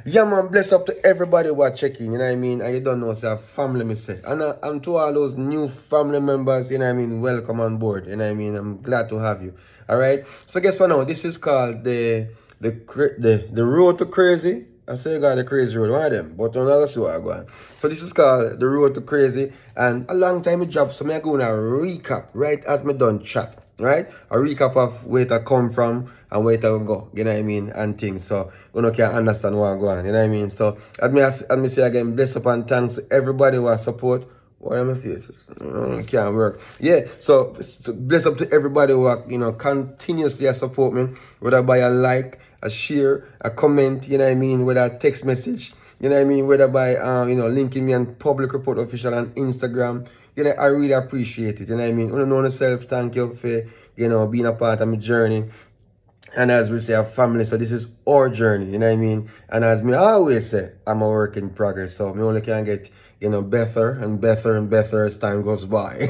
Yeah, man, bless up to everybody who are checking, you know what I mean? And you don't know, say, family, me say. And to all those new family members, you know what I mean, welcome on board, you know what I mean? I'm glad to have you, all right? So guess what now? This is called the Road to Crazy. I say you got the Crazy Road, one of them, but I'm not going to see what I go on. So this is called the Road to Crazy, and a long time it dropped, so I'm going to recap, right, as me done chat. Right? A recap of where it come from and where it go, you know what I mean, and things. So you know can understand what I go on, you know what I mean. So as me say again, bless up and thanks to everybody who has support. What am I faces? Can't work. Yeah, so bless up to everybody who are, continuously support me, whether by a like, a share, a comment, you know what I mean, whether a text message, you know what I mean, whether by linking me on Public Report Official on Instagram. I really appreciate it. You know what I mean? I know myself, thank you for, being a part of my journey. And as we say, a family, so this is our journey, you know what I mean? And as me always say, I'm a work in progress. So me only can get, better and better and better as time goes by.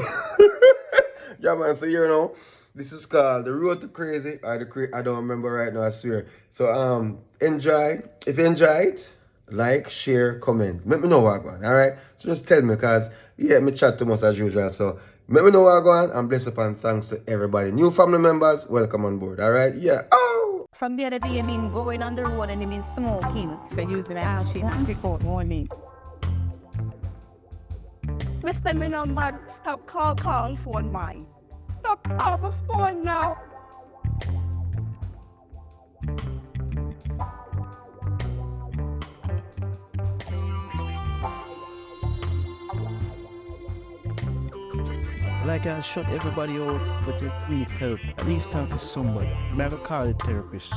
Yeah, man. So this is called The Road to Crazy. I don't remember right now, I swear. So enjoy. If you enjoy it, like, share, comment. Let me know what I going, alright? So just tell me, cause me chat too much as usual. So let me know what I going, and bless up and thanks to everybody. New family members, welcome on board, alright? Yeah. Oh! From the other day, I've been going on the road and I've been smoking. So using the house, she had to report warning. Mr. Minimum, stop calling phone mine. Stop call the phone now. Like I shut everybody out, but they need help. At least talk to somebody. I'm gonna call a therapist.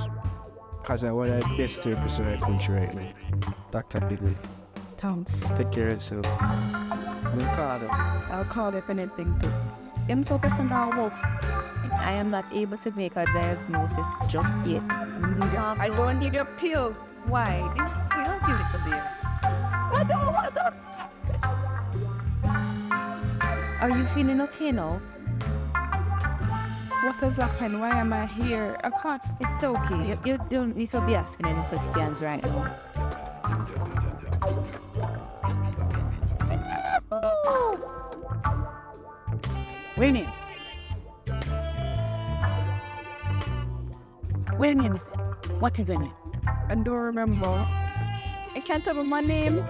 Cause I want the best therapist in the country right now. Dr. Negril. Thanks. Take care of yourself. We'll call them. I'll call if anything too. I'm so personal. I am not able to make a diagnosis just yet. I don't need a pill. Why? We don't give this a beer. I don't want that. Are you feeling okay now? What has happened? Why am I here? I can't. It's okay. You don't need to be asking any questions right now. Wait a minute. Wait a minute. What is it? I don't remember. I can't tell my name.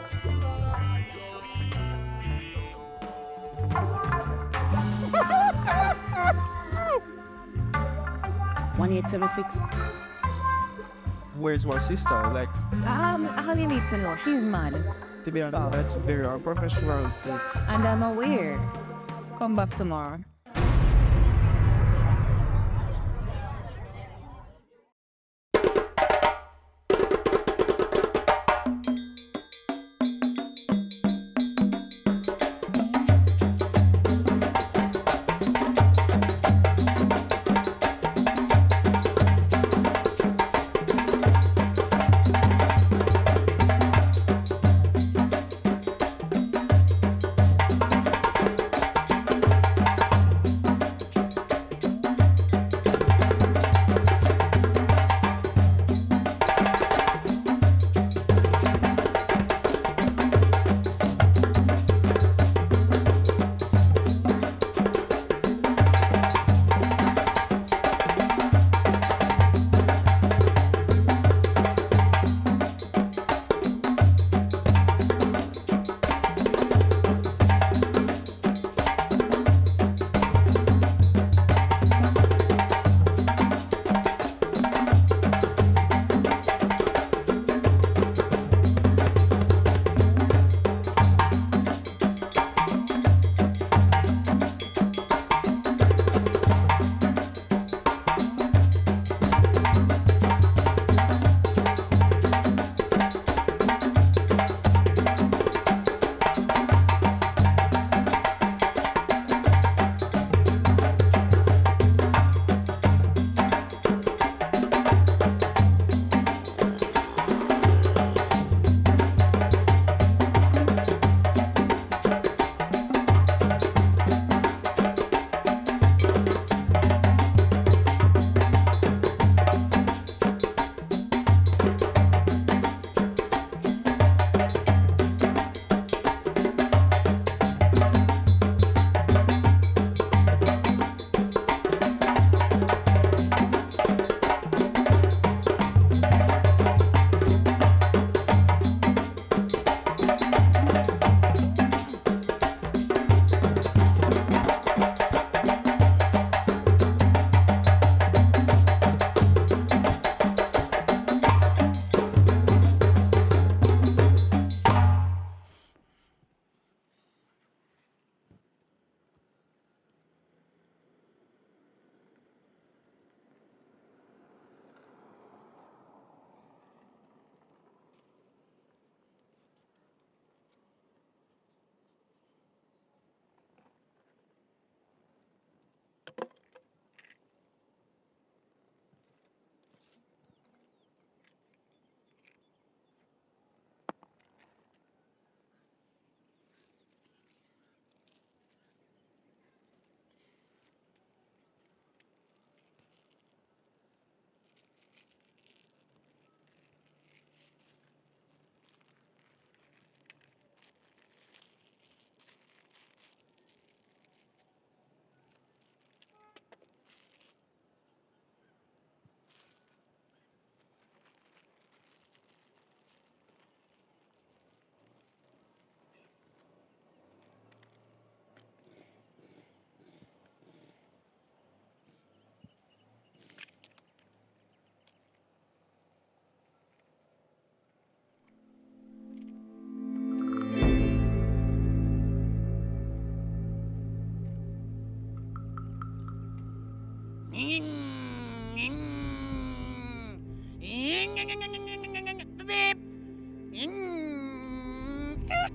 1876. Where's my sister? Like, All you need to know, she's mad. to be honest, that's very unprofessional. Thanks. And I'm aware. Come back tomorrow.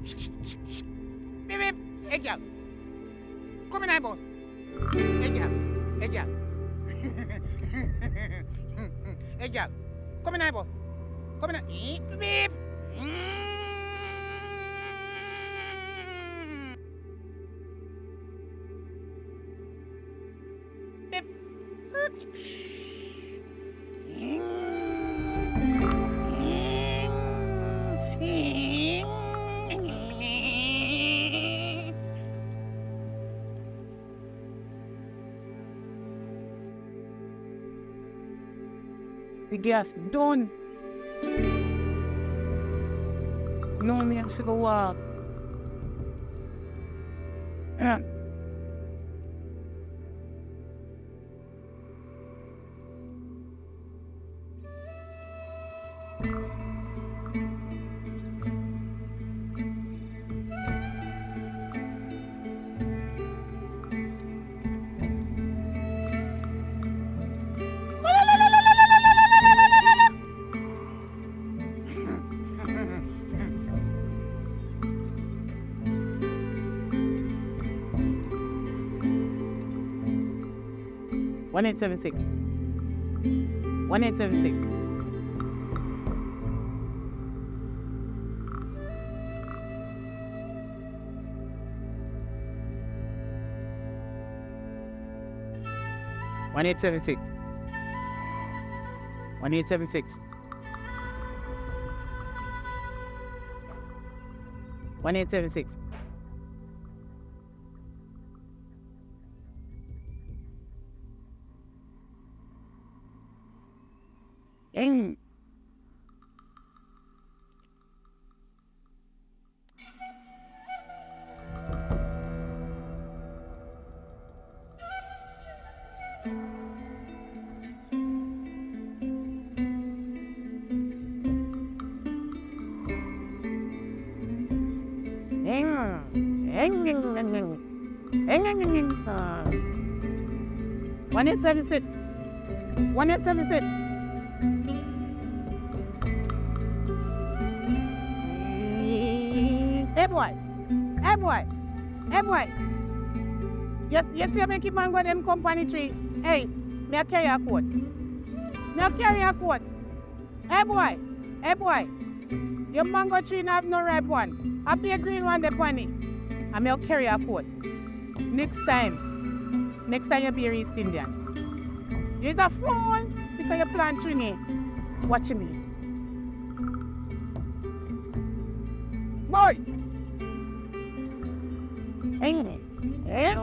Beep, beep. Hey, girl. Come in, here, boss. Hey, girl. Hey, girl. Hey, girl. Come in, here, boss. Come in, here. Beep, beep. The gas done. No, me have to go walk. One 1876. 1876. One 1876. 1876. 1876. Dang. One 1876. 1876. Hey boy. Hey boy. Hey boy. You see me keep on going them company tree. Hey, me a carry a coat. Me a carry a coat. Hey boy. Hey boy. Your mango tree not have no ripe one. I be a green one the pony. And me a carry a coat. Next time you be a East Indian. You're a fool because you plant Trini. Watch me. Boy! Hey.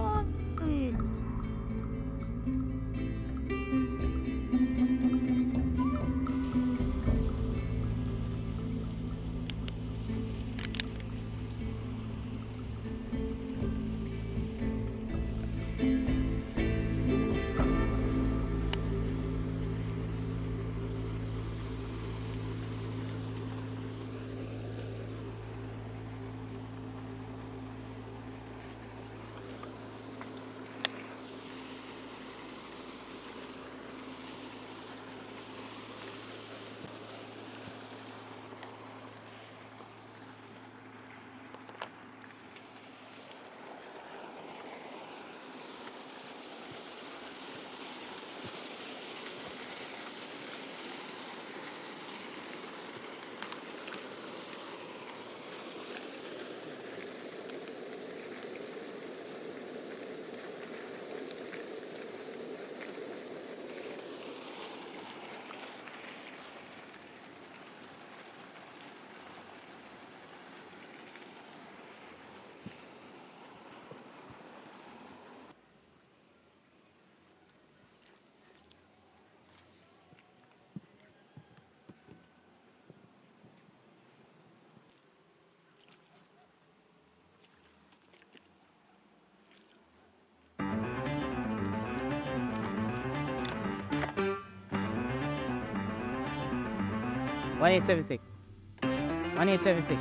One 1876. 1876.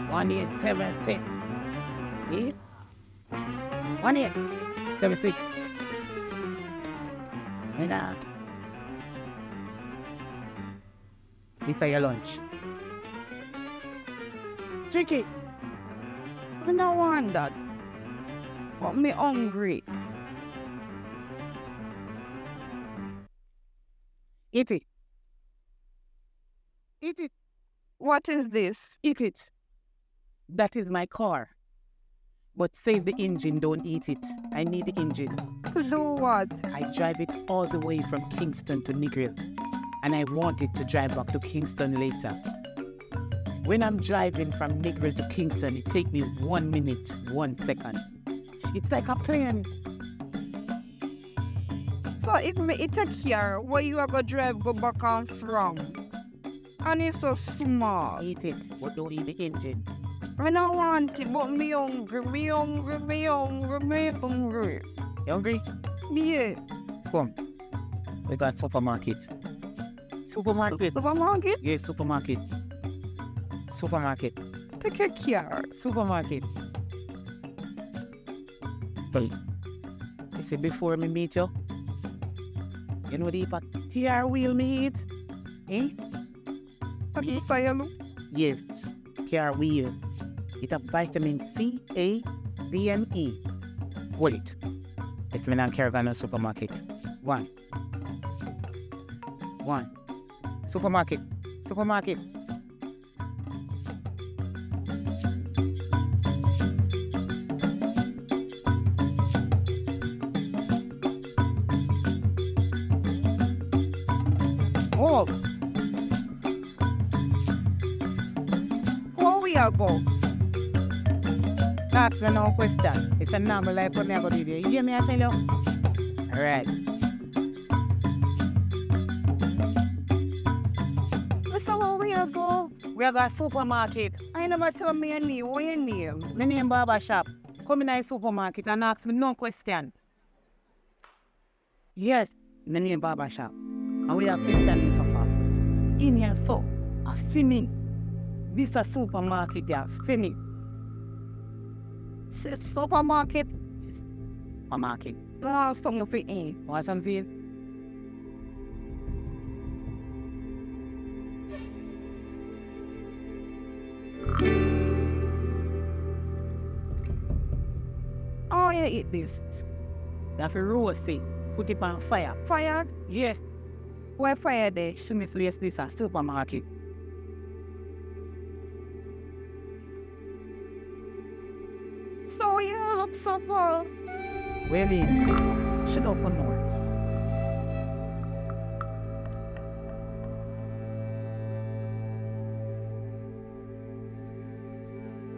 1876. Yeah. 1876. And this is your lunch. Drink it. I don't want that. But me hungry. Eat it. Eat it. What is this? Eat it. That is my car. But save the engine, don't eat it. I need the engine. To do what? I drive it all the way from Kingston to Negril. And I want it to drive back to Kingston later. When I'm driving from Negril to Kingston, it takes me 1 minute, 1 second. It's like a plane. So if me eat a car, where you are going to drive go back and from? And it's so small. Eat it, but don't eat the engine. I don't want it, but me hungry, me hungry, me hungry, me hungry. You hungry? Yeah. Come. We got supermarket. Supermarket? Supermarket? Yes, supermarket. Supermarket. Take a car. Supermarket. Hey. You see, before me meet you, you know the car wheel me eat? Eh? Okay, fire. Yes, car wheel. It's a vitamin C, A, D, and E. Hold it. It's me and caravan supermarket. One. Supermarket. Supermarket. Oh, Where we are go? ask me no question. It's a normal life for me I go do there. You hear me I tell you? Alright. So where we are go? We are going to supermarket. I never tell me your name. What your name? My name barber shop. Come in the supermarket and ask me no question. Yes, my name barber shop. And we have question me so far. In here so, a filming. This a supermarket they are filming. Supermarket. Supermarket. No, something for eat. Want something? Oh, yeah, eat this. You have to roast it. Put it on fire. Fire? Yes. Where fire there? Show me place this a supermarket. So you look so full. Well in. Shut up one more.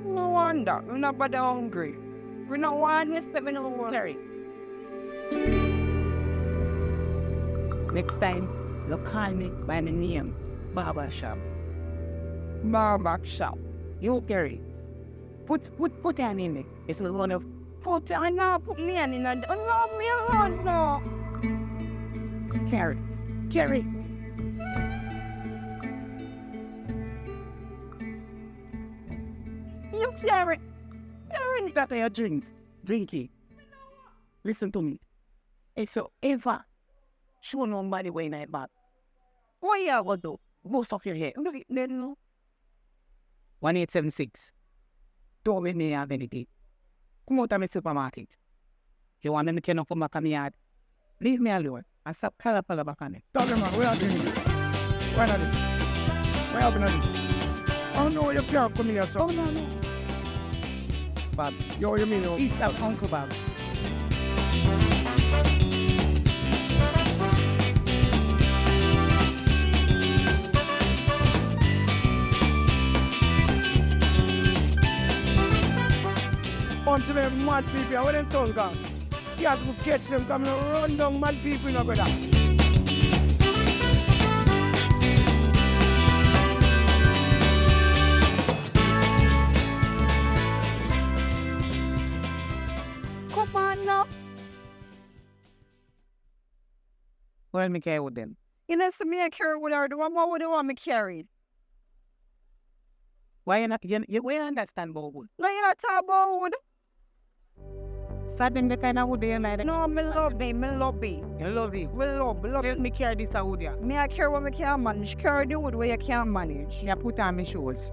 No wonder. We're not bad hungry. We're not one step in the world. Next time, you call me by the name barber shop. Barber shop. You carry. Put her in it. It's not one of Put I know, put me in a no me alone no. carry. Carry. You carry. Carry. That are your drinks. Drink it. Listen to me. If you ever show nobody way in that back, what you gonna do? Most of your hair. Look at that no. 1876. Don't make me have anything. Come out of my supermarket. You want me to turn up from my yard? Leave me alone and stop pala back on it. Tell them, man, where are you doing this? Why not this? Why are you doing this? Oh no, you can't come here, so. Oh no. Bob, yo, you mean, he's that Uncle Bob. Bunch of them mad people, where them tongue gone? You have to catch them coming run down mad people, no brother. Come on now. Well, me care with them. You know, so me I carry with her. The one more would want me carried. Why you not, why you understand about wood? Like you not talk about wood. Start them the kind of wood they like. No, me love it. Me love it. You love it. Me love Help it. me carry this wood here. Me I carry what me can manage. Carry the wood where you can't manage. You put on my shoes.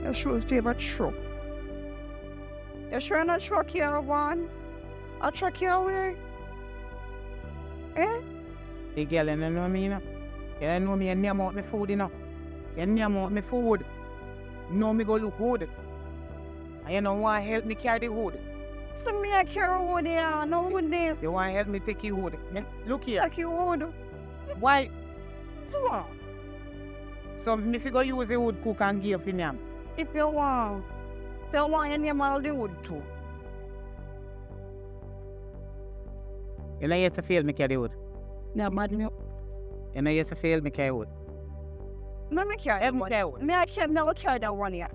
Your shoes favorite truck. You sure not truck here one? A truck here where? Eh? The girl, you don't know me, you know. You don't know me, you name out my food, you know. You name out my food. You know me go look good. And you don't want to help me carry the wood. So me I carry wood here, no wood there. You want to help me take your wood. Look here. Take your wood. Why? So what? So if you go use the wood cook and give you name. If you want. Tell one you name all the wood too. You know you have to fail me carry the wood. Yeah, bad me. You know you have to fail me carry wood. Let me carry that one. Carry wood. Me I can't never carry that one here.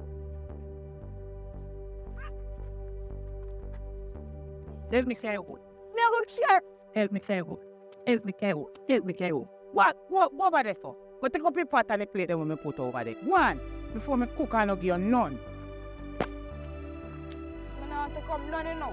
Help me carry wood. Never care. Help me carry wood. Help me carry wood. Help me carry wood. What about this for? Go take up your pot and the plate that we put over there. One, before me cook and not give you none. I don't take up none now.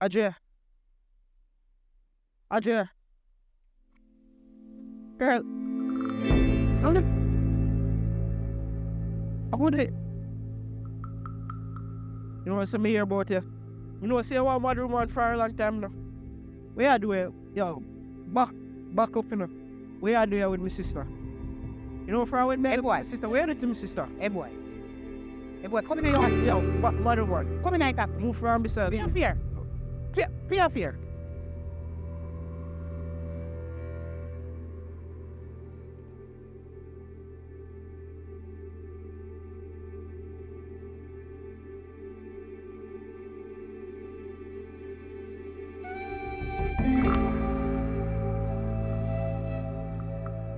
Ajay. Girl. I want it. You know what's me here about you? You know, say I want mother woman for a long time now. Where I do it? Yo, back up, you know. Where I do it with my sister? You know, for with me, Hey, boy. my sister. Where do to my sister? Hey boy, come in here. Yo, mother woman. Come in here, tap. Move from beside Be me. fear. Be fear.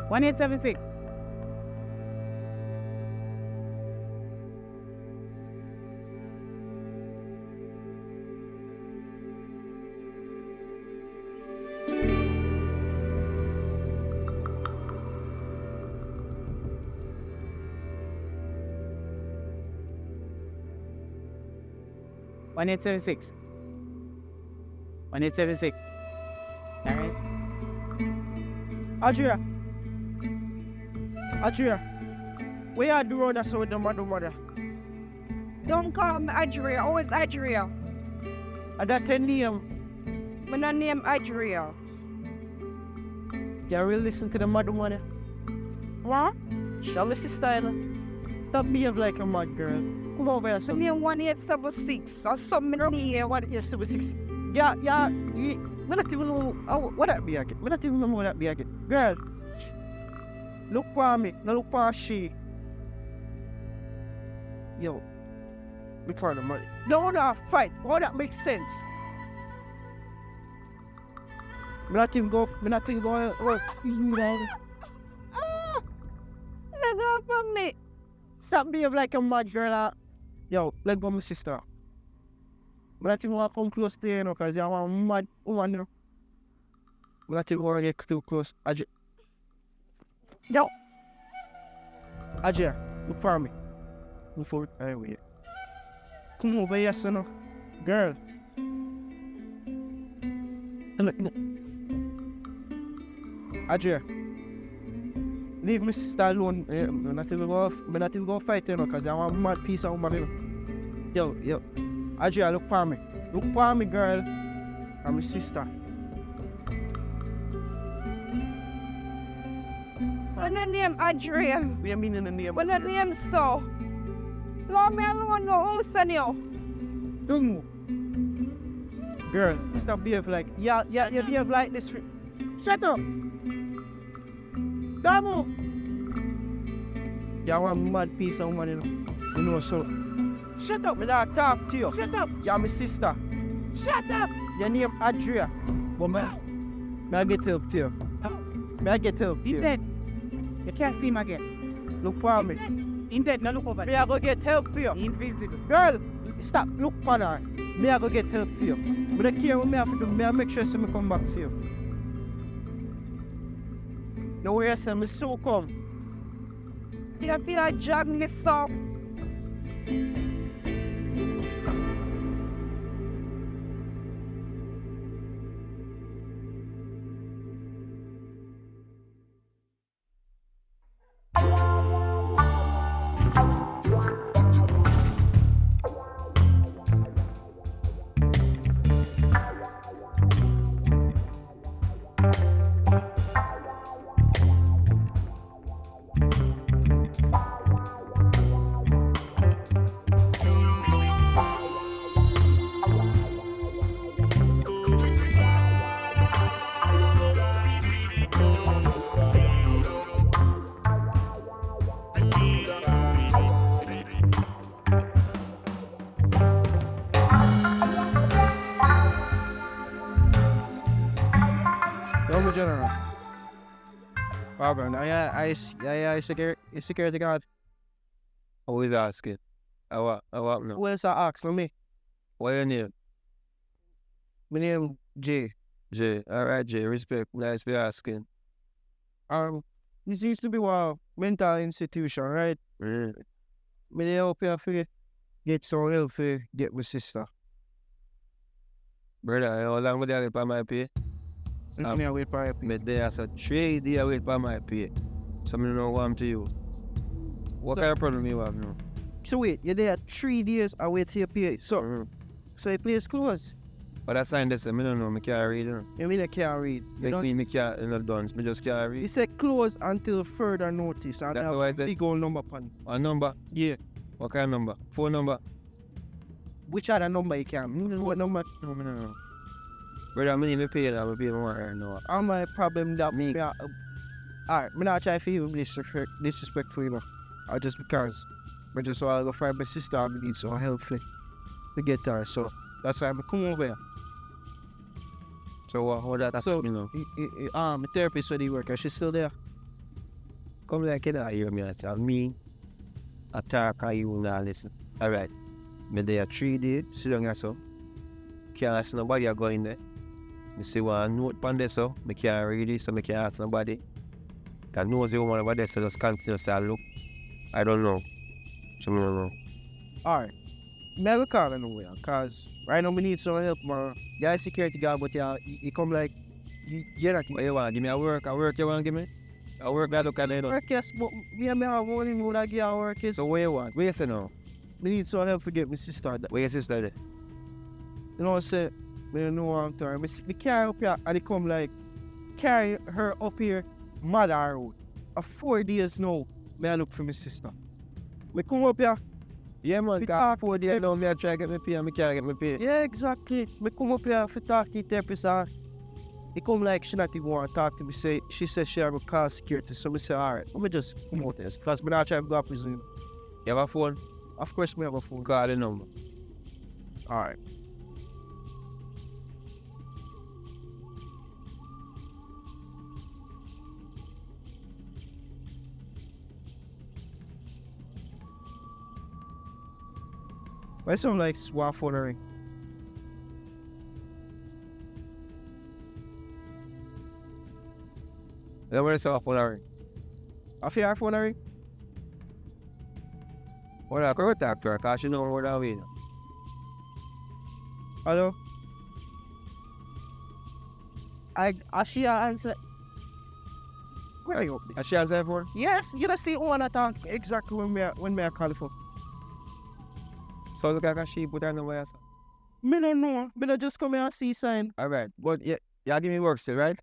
One 876. One 876. 1876. All right. Adria, where are the road that's with the mother? Don't call me Adria. Who is Adria? And that her name, My name Adria. you really listen to the mother. What? Shall we sister? Stop behave like a mad girl. Come over here, My son. name 1876 or something here. What is 76? Yeah, we not even know what that be again. We not even know what that be again. Girl, look for me, no look for she. Yo, we for the money. No, fight. How that makes sense? Me not even go. Let go from me. Stop being like a mad girl. Yo, let go my sister. Me not even want to come close to you, because you're a mad woman. Me not even want to get too close. Ajay. Yo. Ajay, look for me. Look for it. Anyway. Come over here, son. Girl. Look. Ajay. Leave my sister alone. I'm not even going to fight, because I'm a mad piece of woman. Yo. Ajay, look for me. Look for me, girl. I'm my sister. What the name Adria? What do you mean in the name? What the name so? Lord me alone no who's the name? Don't move. Girl, stop behave like you behave like this. Shut up. Don't move. You're a mad piece of woman, you know so. Shut up, me not talk to you. Shut up. You're my sister. Shut up. Your name Adria. But may I get help to you? May I get help to He's you? dead. You can't see him again. Look for me. Indeed, now look over Me there. I go get help for you. Invisible. Girl, stop, look for her. Me I go get help for you. But I care what me have to do. Me I make sure so me come back to you. No way I say me so come. You feel like jog me so. No, me general. Robert, I security guard. Always asking. I what now? Who else I ask? No me. What your name? My name Jay. Jay. Alright, Jay. Respect. Nice for asking. This used to be a mental institution, right? Mm. Me dey help you for get some help for get my sister. Brother, how long would you wait for my pay? Me I wait for you. Me there as a 3 days wait for my pay. So me don't know what I'm to you. What kind of problem you have now? So wait, you're there 3 days, I wait till you pay. So, Mm. so your place closed. But I signed this, I don't know, me can't read it. You mean I can't read? Like me can't, you know, done, me just can't He read. said close until further notice. And That's have what I a said. big old number on it. A number? Yeah. What kind of number? Phone number? Which other number you can? You know what number? No, me don't know. Brother, me need me pay that, me pay more right now. I'm my problem that me. Alright, me not try for you disrespectful, you know. Or just because. But just so I'll go find my sister and need some help to get her. So that's why I'm come over here. So how that So, you know? My therapist where they work, and she's still there. Come like you hear me and tell me attack and you will not listen. Alright. Me there 3 days, sit down here so. Can't ask nobody I go in there. Me see one note on there so, me can't read it so me can't ask nobody. Cause knows the woman over there so just continue to say look. I don't know. So me don't know. Alright. Never call anywhere, cause right now we need some help, man. Guy security guard, but yeah, he come like you're not What you want? Give me a work you want to give me? A work that look at it. work, yes, but me and me have only know that get work is. So what you want? What you say now? We need some help to get my sister. Where your sister there? You know what I'm saying? Me don't know what I'm telling. Me carry up here and they come like carry her up here, mother road. 4 days now, me I look for my sister. Me come up here. Yeah man, We cause talk 4 days now me I try to get me pay and me can't get me pay. Yeah, exactly. Me come up here for talk to the therapist and he come like she not even want to talk to me. She said she have a call security. So me say, alright, let me just come out this. Because me not trying to go to prison. You have a phone? Of course me have a phone. Call the number. Alright. Why sound like swap phone ring? You want to say a phone ring? I feel her phone ring? Well, I could talk to her cause she know what I mean. Hello? I she answer. Where are you up there? And she has that phone? Yes, you don't see one attack exactly when me I call for. So look like she put her number yourself. Me don't know. Me don't just come here and see sign. Alright, but you give me work still, right?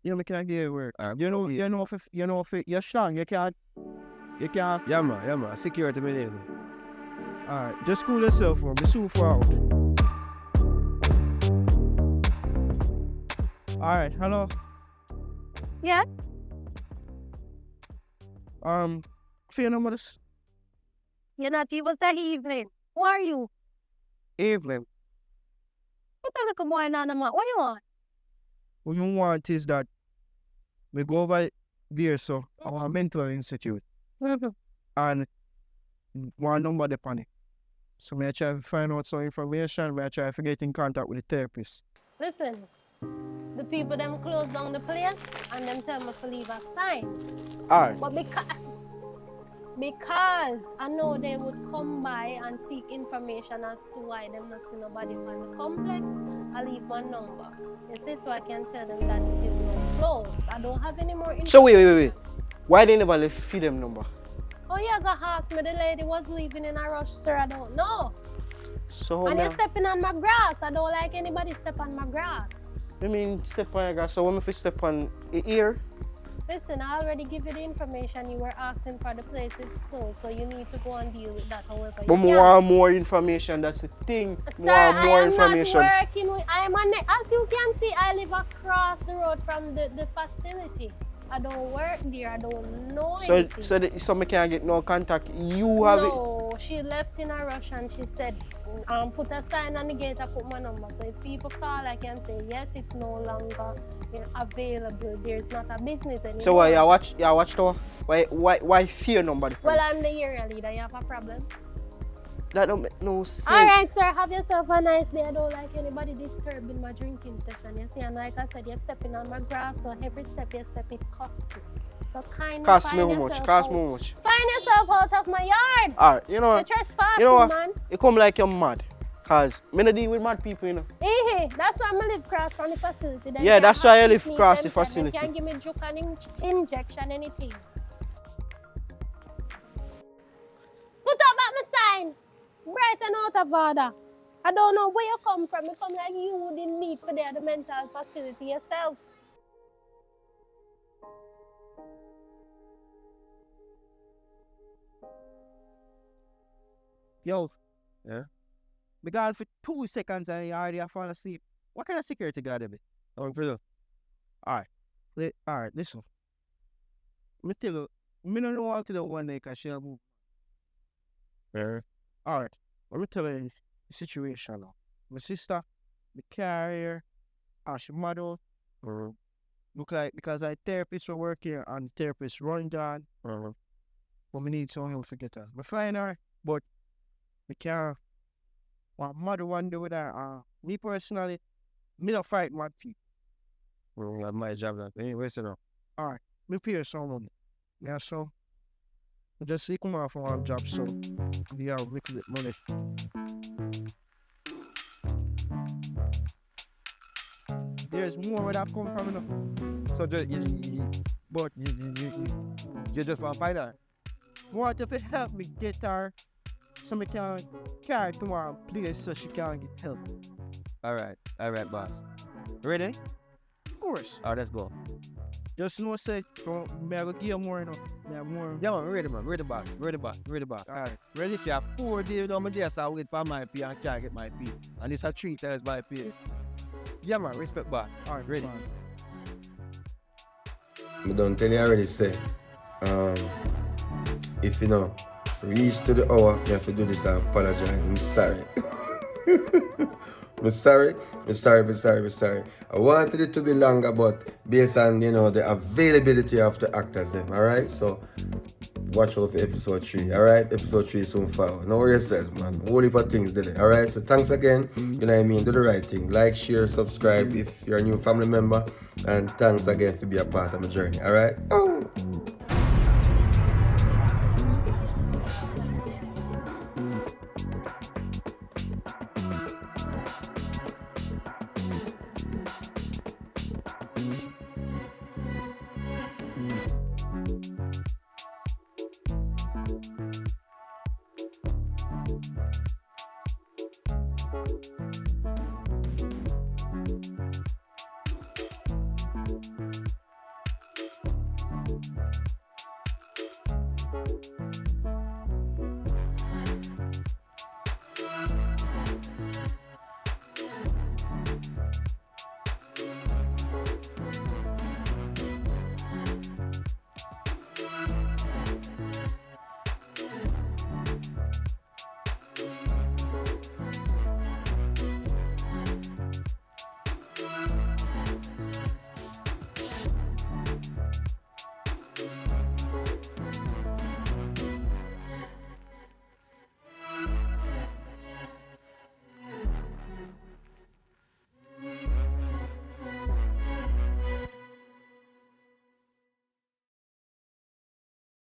Yeah, me can't get work. Alright, You know if you're strong, you can't. Yeah man, security me name. Alright, just cool yourself, man. Be soon for out. Alright, hello. Yeah? Fear numbers. You're not even that evening. Who are you? Evelyn, What the look boy now, man? What you want? what you want is that we go over there, so our mental institute. and one number depend it. So me I try to find out some information, me I try to get in contact with the therapist. Listen, the people them close down the place and them tell me to leave a sign. Alright. But because I know they would come by and seek information as to why them not see nobody from the complex, I leave my number. You see, so I can tell them that it is now closed. I don't have any more information. So wait. Why they never left feed them number? Oh yeah, go ask me. The lady was leaving in a rush, sir. I don't know. So And you're stepping on my grass. I don't like anybody step on my grass. I mean step on your grass, so when if you step on your ear? Listen, I already give you the information. You were asking for the place is closed, so you need to go and deal with that however But you can. want more information, that's the thing. Sir, Want more I am information. not working with, as you can see, I live across the road from the facility. I don't work there, I don't know anything. So me can't get no contact. You have it. No, she left in a rush and she said, put a sign on the gate, I put my number. So if people call, I can say, yes, it's no longer available. There's not a business anymore. So why you watch though? Why fear nobody? Well, I'm the area leader. You have a problem? That don't make no sense. All right, sir. Have yourself a nice day. I don't like anybody disturbing my drinking session. You see, and like I said, you're stepping on my grass, so every step you step, it costs you. So kind of Cost me find how much? yourself Cost me out. how much? Find yourself out of my yard. Alright, you know You're what? trespassing, You know what? man. You come like you're mad. Cause me no deal with mad people, you know. Hey, that's why I live across from the facility. Then Yeah, you that's can't why I have live sneak across the them, sir. facility. You can't give me juke and injection, anything. Put up at my sign. Bright and out of order. I don't know where you come from. You come like you didn't need for the mental facility yourself. Yo, Yeah? me gone for 2 seconds and you already fall asleep. What kind of security guard is it? How for you? Alright, listen. Me tell you, me don't know how to do one day because she'll move. Yeah. Alright, let me tell you the situation now. My sister, the carrier, and she mother, look like because I therapist will work here and the therapist run down, but me need some help to get her. Me find her, but me can't. What mother want to do with her? Me personally, me don't fight mad people. I might job that. Anyway, so now. Alright, me pay her some money. Yeah, so I just see come off from one job, so we have little bit money. There's more where that come from, you know. So you just want to find her? What if it help me get her so me can carry to one place so she can get help? Alright, boss. Ready? Of course. Alright, let's go. Just know say from me I go give you more, you know. Me have more. Yeah, man, ready, man. Ready, boss. Alright. Ready? If you're poor, day, I'm just I wait for my pay and can't get my pay. And it's a 3 times my pay. Yeah, man, respect, boss. Alright, Ready? man. I don't tell you already say, if you know, reach to the hour, you have to do this and apologize. I'm sorry. I'm sorry. I wanted it to be longer, but based on, you know, the availability of the actors them, alright? So watch out for episode 3, alright? Episode 3 soon follow. Know yourself, man. Whole heap of things delay, alright? So thanks again. You know what I mean? Do the right thing. Like, share, subscribe if you're a new family member. And thanks again for being a part of my journey, alright? Oh!